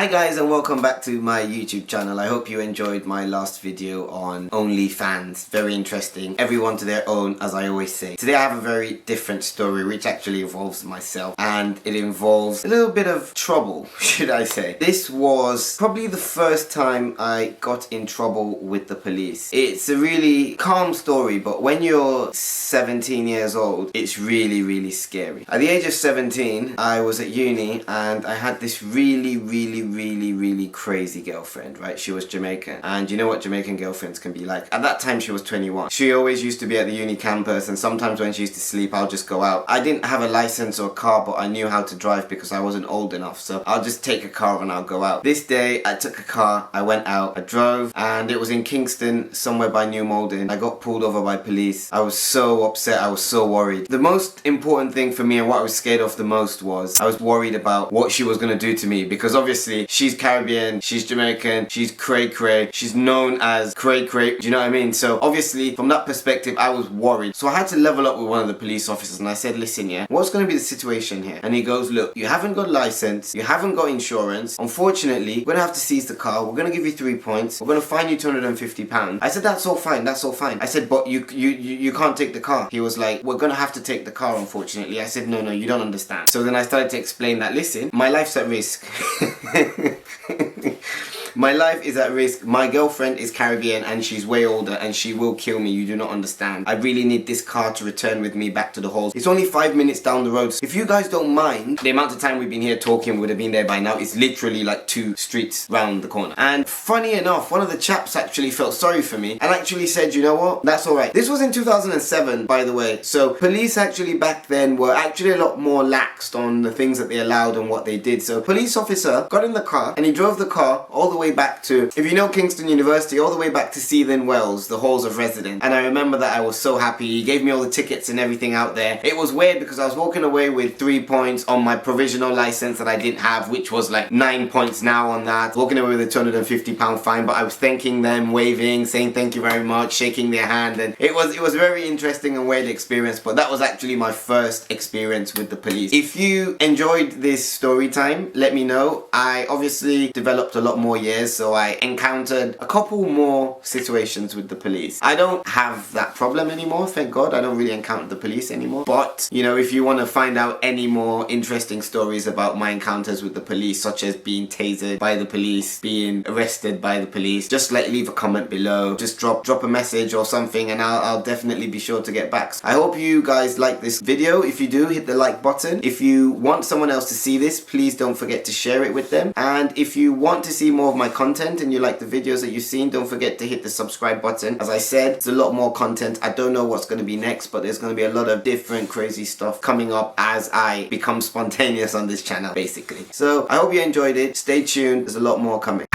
Hi guys, and welcome back to my YouTube channel. I hope you enjoyed my last video on OnlyFans. Very interesting. Everyone to their own, as I always say. Today I have a very different story which actually involves myself, and it involves a little bit of trouble, should I say. This was probably the first time I got in trouble with the police. It's a really calm story, but when you're 17 years old, it's really scary. At the age of 17, I was at uni and I had this really crazy girlfriend, right? She was Jamaican, and you know what Jamaican girlfriends can be like. At that time she was 21. She always used to be at the uni campus, and sometimes when she used to sleep I'll just go out. I didn't have a license or car, but I knew how to drive because I wasn't old enough, so I'll just take a car and I'll go out. This day I took a car, I went out, I drove, and it was in Kingston, somewhere by New Malden. I got pulled over by police. I was so upset, I was so worried. The most important thing for me, and what I was scared of the most, was I was worried about what she was going to do to me, because obviously she's Caribbean, she's Jamaican, she's cray, she's known as cray. Do you know what I mean? So obviously from that perspective I was worried. So I had to level up with one of the police officers and I said, listen, yeah, what's going to be the situation here? And he goes, look, you haven't got a license, you haven't got insurance, unfortunately we're going to have to seize the car, we're going to give you 3 points, we're going to fine you £250. I said, that's all fine. I said, but you can't take the car. He was like, we're going to have to take the car, unfortunately. I said, no, you don't understand. So then I started to explain that, listen, my life's at risk. My life is at risk. My girlfriend is Caribbean and she's way older and she will kill me. You do not understand. I really need this car to return with me back to the halls. It's only 5 minutes down the road. So if you guys don't mind, the amount of time we've been here talking would have been there by now. It's literally like 2 streets round the corner. And funny enough, one of the chaps actually felt sorry for me and actually said, you know what, that's alright. This was in 2007, by the way. So police actually back then were actually a lot more laxed on the things that they allowed and what they did. So a police officer got in the car and he drove the car all the way back to, if you know Kingston University, all the way back to Sealand Wells, the halls of residence. And I remember that I was so happy. He gave me all the tickets and everything out there. It was weird because I was walking away with 3 points on my provisional license that I didn't have, which was like 9 points now on that. Walking away with a £250 fine, but I was thanking them, waving, saying thank you very much, shaking their hand, and it was very interesting and weird experience. But that was actually my first experience with the police. If you enjoyed this story time, let me know. I obviously developed a lot more years, so I encountered a couple more situations with the police. I don't have that problem anymore, thank God. I don't really encounter the police anymore. But, you know, if you want to find out any more interesting stories about my encounters with the police, such as being tasered by the police, being arrested by the police, just like leave a comment below. Just drop a message or something and I'll definitely be sure to get back. I hope you guys like this video. If you do, hit the like button. If you want someone else to see this, please don't forget to share it with them. And if you want to see more of my content and you like the videos that you've seen, don't forget to hit the subscribe button. As I said, there's a lot more content. I don't know what's going to be next, but there's going to be a lot of different crazy stuff coming up as I become spontaneous on this channel, basically. So I hope you enjoyed it. Stay tuned. There's a lot more coming.